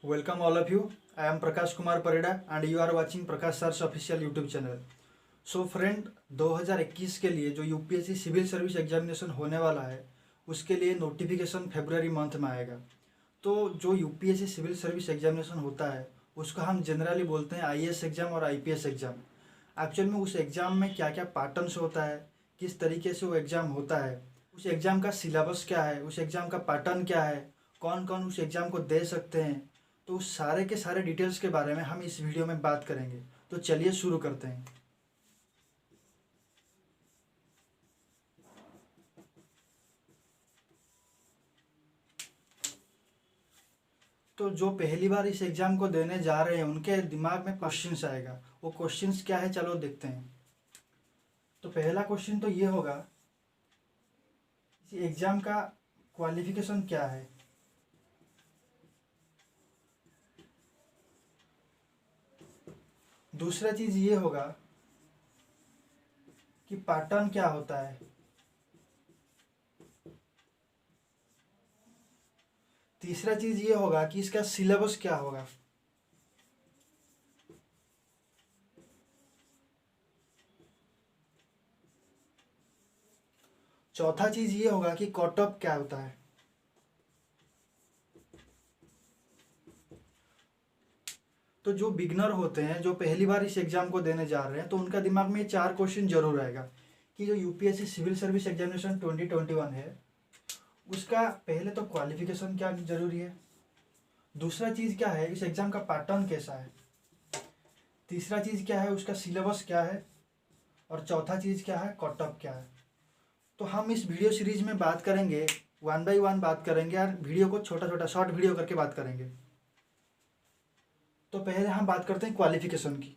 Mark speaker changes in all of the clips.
Speaker 1: Welcome all of you. I am Prakash Kumar Parida and you are watching Prakash Sir's official YouTube channel. So friend 2021 के लिए जो UPSC civil service examination होने वाला है उसके लिए नोटिफिकेशन फरवरी month में आएगा। तो जो यूपीएससी सिविल सर्विस एग्जामिनेशन होता है उसको हम जनरली बोलते हैं आईएएस एग्जाम और आईपीएस एग्जाम। एक्चुअल में उस एग्ज़ाम में क्या क्या पैटर्न्स होता है, किस तरीके से वो एग्ज़ाम होता है, उस एग्ज़ाम का सिलेबस क्या है, उस एग्ज़ाम का पैटर्न क्या है, कौन कौन उस एग्ज़ाम को दे सकते हैं, तो उस सारे के सारे डिटेल्स के बारे में हम इस वीडियो में बात करेंगे। तो चलिए शुरू करते हैं। तो जो पहली बार इस एग्ज़ाम को देने जा रहे हैं उनके दिमाग में क्वेश्चंस आएगा। वो क्वेश्चंस क्या है, चलो देखते हैं। तो पहला क्वेश्चन तो ये होगा, इस एग्ज़ाम का क्वालिफिकेशन क्या है। दूसरा चीज़ ये होगा कि पैटर्न क्या होता है। तीसरा चीज़ ये होगा कि इसका सिलेबस क्या होगा। चौथा चीज़ ये होगा कि कट ऑफ क्या होता है। तो जो बिगनर होते हैं, जो पहली बार इस एग्ज़ाम को देने जा रहे हैं, तो उनका दिमाग में ये चार क्वेश्चन जरूर आएगा कि जो यूपीएससी सिविल सर्विस एग्जामिनेशन 2021 है उसका पहले तो क्वालिफिकेशन क्या जरूरी है, दूसरा चीज़ क्या है इस एग्ज़ाम का पैटर्न कैसा है, तीसरा चीज़ क्या है उसका सिलेबस क्या है, और चौथा चीज़ क्या है कट ऑफ क्या है। तो हम इस वीडियो सीरीज में बात करेंगे, वन बाय वन बात करेंगे और वीडियो को छोटा छोटा शॉर्ट वीडियो करके बात करेंगे। तो पहले हम बात करते हैं क्वालिफिकेशन की।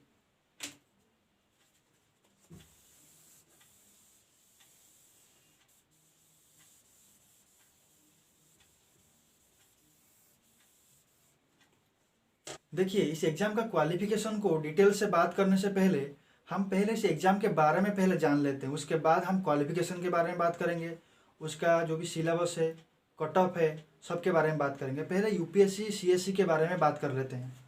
Speaker 1: देखिए, इस एग्ज़ाम का क्वालिफिकेशन को डिटेल से बात करने से पहले हम पहले इस एग्ज़ाम के बारे में पहले जान लेते हैं, उसके बाद हम क्वालिफिकेशन के बारे में बात करेंगे, उसका जो भी सिलेबस है, कट ऑफ है, सब के बारे में बात करेंगे। पहले यूपीएससी सीएससी के बारे में बात कर लेते हैं।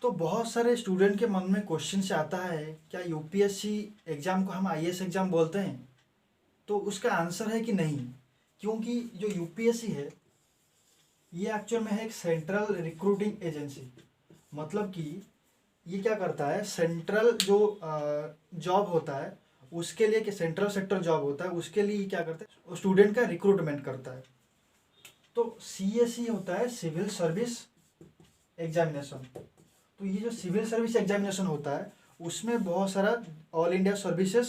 Speaker 1: तो बहुत सारे स्टूडेंट के मन में क्वेश्चन से आता है क्या यूपीएससी एग्ज़ाम को हम आईएएस एग्ज़ाम बोलते हैं। तो उसका आंसर है कि नहीं, क्योंकि जो यूपीएससी है ये एक्चुअल में है एक सेंट्रल रिक्रूटिंग एजेंसी। मतलब कि ये क्या करता है, सेंट्रल जो जॉब होता है उसके लिए, कि सेंट्रल सेक्टर जॉब होता है उसके लिए क्या करता है, स्टूडेंट का रिक्रूटमेंट करता है। तो सीएससी होता है सिविल सर्विस एग्जामिनेशन। तो ये जो सिविल सर्विस एग्जामिनेशन होता है उसमें बहुत सारा all India services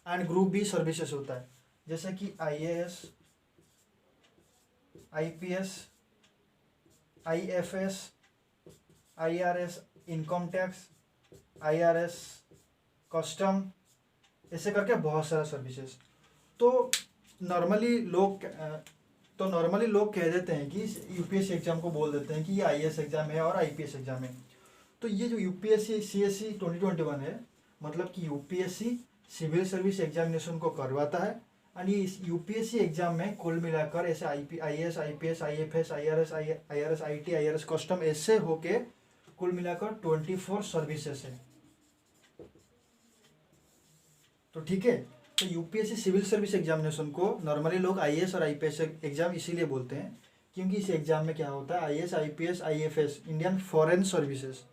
Speaker 1: and group B services होता है, जैसे कि IAS, IPS, IFS, IRS, income tax, IRS, custom, ऐसे करके बहुत सारा सर्विसेज। तो नॉर्मली लोग कह देते हैं कि यूपीएससी एग्जाम को बोल देते हैं कि ये आईएएस एग्जाम है और आईपीएस एग्जाम है। तो ये जो यूपीएससी सीएससी 2021 है, मतलब कि यूपीएससी सिविल सर्विस एग्जामिनेशन को करवाता है। और ये इस यूपीएससी एग्जाम में कुल मिलाकर ऐसे IAS, IPS, IFS, IRS, IT, IRS, custom, ऐसे होके कुल मिलाकर 24 सर्विसेज है। तो ठीक है, तो यूपीएससी सिविल सर्विस एग्जामिनेशन को नॉर्मली लोग आईएएस और आईपीएस एग्जाम इसीलिए बोलते हैं क्योंकि इस एग्जाम में क्या होता है, IAS, IPS, IFS, Indian foreign services,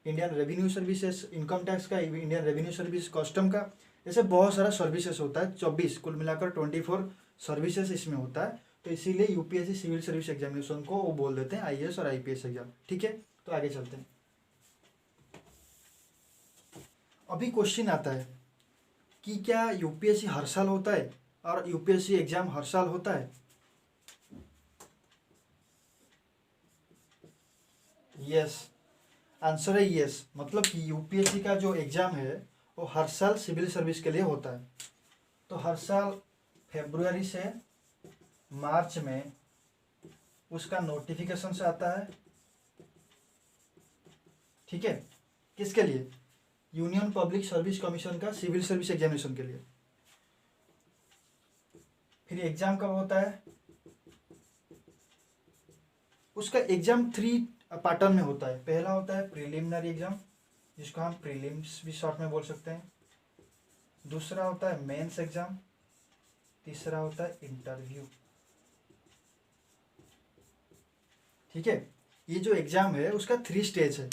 Speaker 1: Indian revenue services, income tax का, इंडियन रेवेन्यू सर्विस, कस्टम का, ऐसे बहुत सारा सर्विसेज होता है। 24 कुल मिलाकर 24 सर्विसेज इसमें होता है। तो इसीलिए यूपीएससी सिविल सर्विस एग्जामिनेशन को वो बोल देते हैं आईएएस और आईपीएस एग्जाम। ठीक है, तो आगे चलते हैं। अभी क्वेश्चन आता है कि क्या यूपीएससी हर साल होता है और यूपीएससी एग्जाम हर साल होता है। यस, आंसर है यस। मतलब कि यूपीएससी का जो एग्ज़ाम है वो हर साल सिविल सर्विस के लिए होता है। तो हर साल फरवरी से मार्च में उसका नोटिफिकेशन से आता है। ठीक है, किसके लिए, यूनियन पब्लिक सर्विस कमीशन का सिविल सर्विस एग्जामिनेशन के लिए। फिर एग्जाम कब होता है, उसका एग्जाम 3 पैटर्न में होता है। पहला होता है प्रिलिमिनरी एग्जाम, जिसको हम प्रीलिम्स भी शॉर्ट में बोल सकते हैं। दूसरा होता है मेंस एग्जाम। तीसरा होता है इंटरव्यू। ठीक है, ये जो एग्जाम है उसका 3 स्टेज है।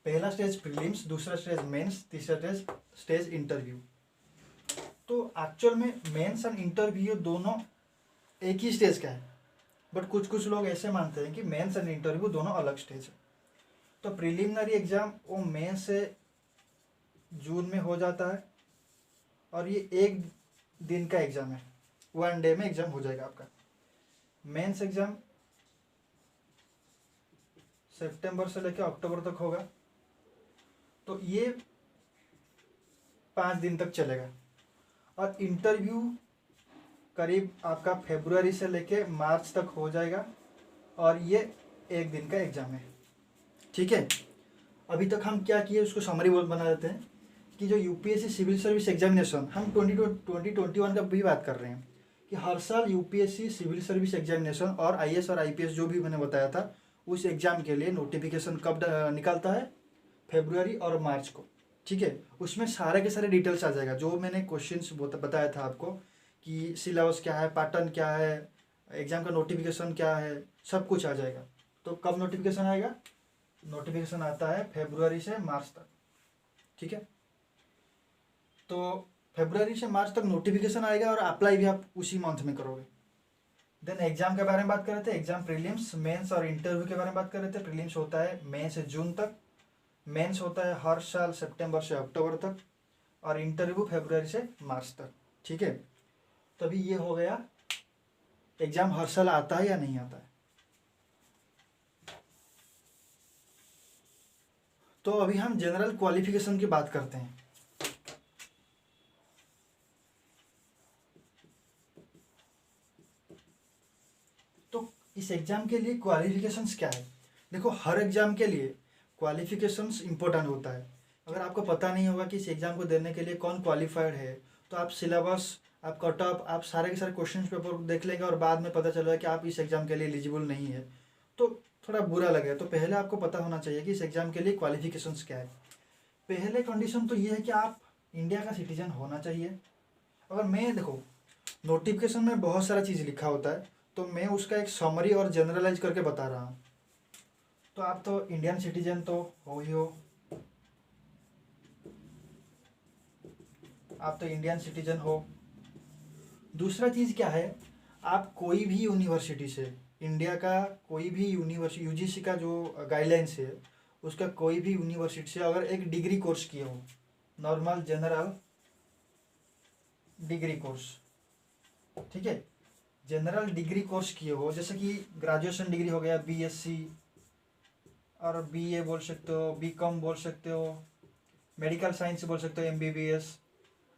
Speaker 1: पहला स्टेज प्रीलिम्स, दूसरा स्टेज मेंस, तीसरा स्टेज इंटरव्यू। तो एक्चुअल में मेंस और इंटरव्यू दोनों एक ही स्टेज का है, बट कुछ कुछ लोग ऐसे मानते हैं कि मेंस और इंटरव्यू दोनों अलग स्टेज है। तो प्रीलिमिनरी एग्जाम वो मई से जून में हो जाता है, और ये 1 दिन का एग्जाम है, 1 डे में एग्जाम हो जाएगा आपका। मेंस एग्जाम सितंबर से लेकर अक्टूबर तक होगा, तो ये 5 दिन तक चलेगा। और इंटरव्यू करीब आपका फरवरी से लेके मार्च तक हो जाएगा, और ये 1 दिन का एग्जाम है। ठीक है, अभी तक हम क्या किए उसको समरी बना देते हैं कि जो यूपीएससी सिविल सर्विस एग्जामिनेशन, हम 2021 का भी बात कर रहे हैं कि हर साल यूपीएससी सिविल सर्विस एग्जामिनेशन और आईएएस और आईपीएस जो भी मैंने बताया था उस एग्जाम के लिए नोटिफिकेशन कब निकलता है, फरवरी और मार्च को। ठीक है, उसमें सारे के सारे डिटेल्स आ जाएगा, जो मैंने क्वेश्चंस बताया था आपको कि सिलेबस क्या है, पैटर्न क्या है, एग्जाम का नोटिफिकेशन क्या है, सब कुछ आ जाएगा। तो कब नोटिफिकेशन आएगा, नोटिफिकेशन आता है फरवरी से मार्च तक। ठीक है, तो फरवरी से मार्च तक नोटिफिकेशन आएगा और अप्लाई भी आप उसी मंथ में करोगे। देन एग्जाम के बारे में बात कर रहे थे, एग्जाम प्रीलिम्स, मेंस और इंटरव्यू के बारे में बात कर रहे थे। प्रीलिम्स होता है मई से जून तक, मेंस होता है हर साल सितंबर से अक्टूबर तक, और इंटरव्यू फरवरी से मार्च तक। ठीक है, तभी ये हो गया एग्जाम हर साल आता है या नहीं आता है। तो अभी हम जनरल क्वालिफिकेशन की बात करते हैं। तो इस एग्जाम के लिए क्वालिफिकेशंस क्या है, देखो हर एग्जाम के लिए क्वालिफिकेशंस इंपॉर्टेंट होता है। अगर आपको पता नहीं होगा कि इस एग्जाम को देने के लिए कौन क्वालिफाइड है, तो आप सिलेबस, आप कट ऑफ, आप सारे के सारे क्वेश्चन पेपर देख लेंगे और बाद में पता चलेगा कि आप इस एग्जाम के लिए एलिजिबल नहीं है, तो थोड़ा बुरा लगेगा। तो पहले आपको पता होना चाहिए कि इस एग्जाम के लिए क्वालिफिकेशंस क्या है। पहले कंडीशन तो ये है कि आप इंडिया का सिटीजन होना चाहिए। अगर मैं देखो, नोटिफिकेशन में बहुत सारा चीज़ लिखा होता है, तो मैं उसका एक समरी और जनरलाइज करके बता रहा हूँ। तो आप तो इंडियन सिटीजन तो हो ही हो, आप तो इंडियन सिटीजन हो। दूसरा चीज़ क्या है, आप कोई भी यूनिवर्सिटी से, इंडिया का कोई भी यूनिवर्सिटी, यूजीसी का जो गाइडलाइंस है उसका कोई भी यूनिवर्सिटी से अगर एक डिग्री कोर्स किए हो, नॉर्मल जनरल डिग्री कोर्स, ठीक है, जनरल डिग्री कोर्स किए हो, जैसे कि ग्रेजुएशन डिग्री हो गया बीएससी, और बीए बोल सकते हो, बीकॉम बोल सकते हो, मेडिकल साइंस बोल सकते हो एमबीबीएस,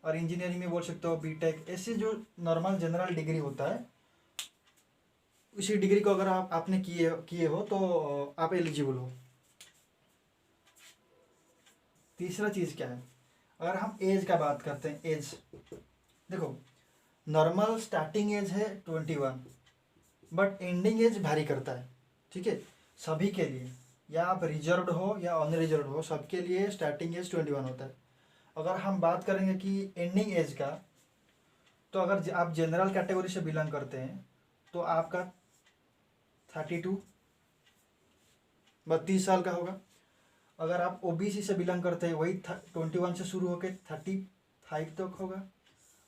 Speaker 1: और इंजीनियरिंग में बोल सकते हो बीटेक। ऐसे जो नॉर्मल जनरल डिग्री होता है, उसी डिग्री को अगर आपने किए किए हो तो आप एलिजिबल हो। तीसरा चीज़ क्या है, अगर हम एज का बात करते हैं, एज देखो नॉर्मल स्टार्टिंग एज है 21, बट एंडिंग एज वैरी करता है। ठीक है, सभी के लिए, या आप रिजर्व्ड हो या अनरिजर्व्ड हो, सबके लिए स्टार्टिंग एज 21 होता है। अगर हम बात करेंगे कि एंडिंग एज का, तो अगर आप जनरल कैटेगरी से बिलोंग करते हैं तो आपका 32 32 साल का होगा। अगर आप ओबीसी से बिलोंग करते हैं वही 21 से शुरू होकर 35 तक होगा।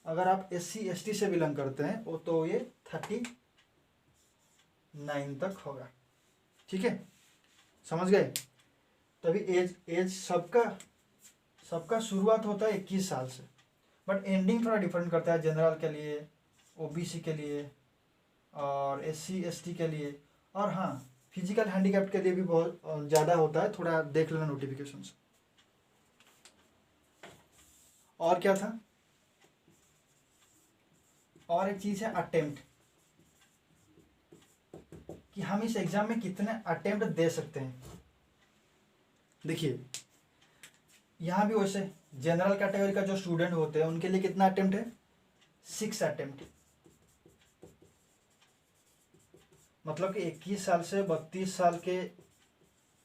Speaker 1: अगर आप एससी एसटी से बिलोंग करते हैं वो तो ये 39 तक होगा। ठीक है, समझ गए। तभी एज एज सबका शुरुआत होता है 21 साल से, बट एंडिंग थोड़ा डिफरेंट करता है जनरल के लिए, ओबीसी के लिए, और एससी एसटी के लिए, और हाँ फिजिकल हैंडीकैप्ड के लिए भी बहुत ज़्यादा होता है। थोड़ा देख लेना नोटिफिकेशंस। और क्या था, और एक चीज़ है अटेम्प्ट, कि हम इस एग्जाम में कितने अटेम्प्ट दे सकते हैं। देखिए यहाँ भी वैसे जनरल कैटेगरी का जो स्टूडेंट होते हैं उनके लिए कितना अटेम्प्ट है, 6 अटेम्प्ट। मतलब कि 21 साल से 32 साल के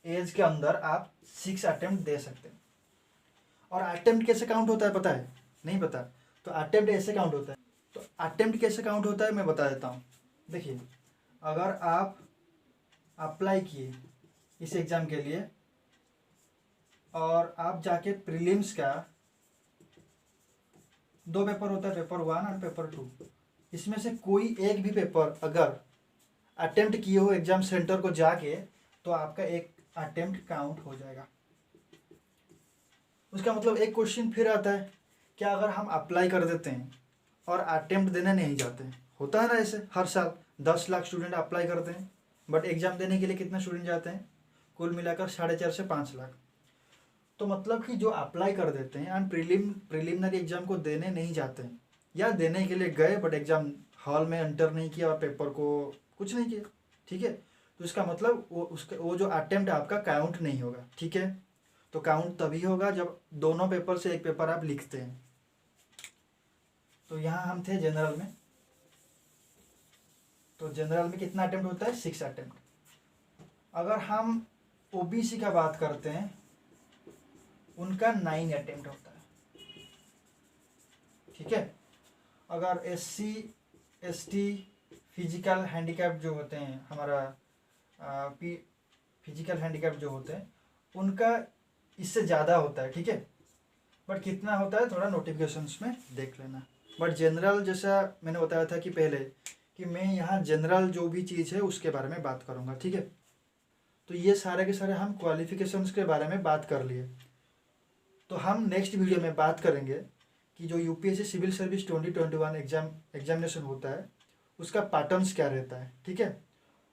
Speaker 1: एज के अंदर आप 6 अटेम्प्ट दे सकते हैं। और अटेम्प्ट कैसे काउंट होता है पता है? नहीं पता? तो अटेम्प्ट ऐसे काउंट होता है। तो अटेम्प्ट कैसे काउंट होता है मैं बता देता हूँ। देखिए, अगर आप अप्लाई किए इस एग्ज़ाम के लिए और आप जाके प्रीलिम्स का 2 पेपर होता है, पेपर 1 और पेपर 2, इसमें से कोई एक भी पेपर अगर अटेम्प्ट किए हो एग्ज़ाम सेंटर को जाके, तो आपका एक अटेम्प्ट काउंट हो जाएगा। उसका मतलब एक क्वेश्चन फिर आता है, क्या अगर हम अप्लाई कर देते हैं और अटेम्प्ट देने नहीं जाते हैं? होता है ना ऐसे, हर साल 10 लाख स्टूडेंट अप्लाई करते हैं, बट एग्ज़ाम देने के लिए कितने स्टूडेंट जाते हैं? कुल मिलाकर 4.5 से 5 लाख। तो मतलब कि जो अप्लाई कर देते हैं एंड प्रिलिमिनरी एग्ज़ाम को देने नहीं जाते हैं, या देने के लिए गए बट एग्ज़ाम हॉल में एंटर नहीं किया और पेपर को कुछ नहीं किया, ठीक है, तो इसका मतलब वो जो अटेम्प्ट आपका काउंट नहीं होगा, ठीक है। तो काउंट तभी होगा जब दोनों पेपर से एक पेपर आप लिखते हैं। तो यहाँ हम थे जनरल में, तो जनरल में कितना अटेम्प्ट होता है? 6 अटेम्प्ट। अगर हम ओबीसी का बात करते हैं, उनका 9 अटेम्प्ट होता है, ठीक है। अगर एससी एसटी फिजिकल हैंडीकैप जो होते हैं, हमारा फिजिकल हैंडीकैप जो होते हैं, उनका इससे ज़्यादा होता है, ठीक है। बट कितना होता है थोड़ा नोटिफिकेशंस में देख लेना। बट जनरल जैसा मैंने बताया था कि पहले, कि मैं यहाँ जनरल जो भी चीज़ है उसके बारे में बात करूँगा, ठीक है। तो ये सारे के सारे हम क्वालिफिकेशंस के बारे में बात कर लिए। तो हम नेक्स्ट वीडियो में बात करेंगे कि जो यूपीएससी सिविल सर्विस 2021 एग्जामिनेशन होता है, उसका पैटर्न्स क्या रहता है, ठीक है।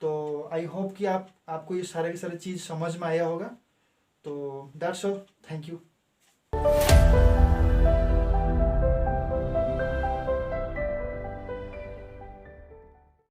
Speaker 1: तो आई होप कि आपको ये सारे के सारे चीज़ समझ में आया होगा। तो दैट्स ऑल, थैंक यू।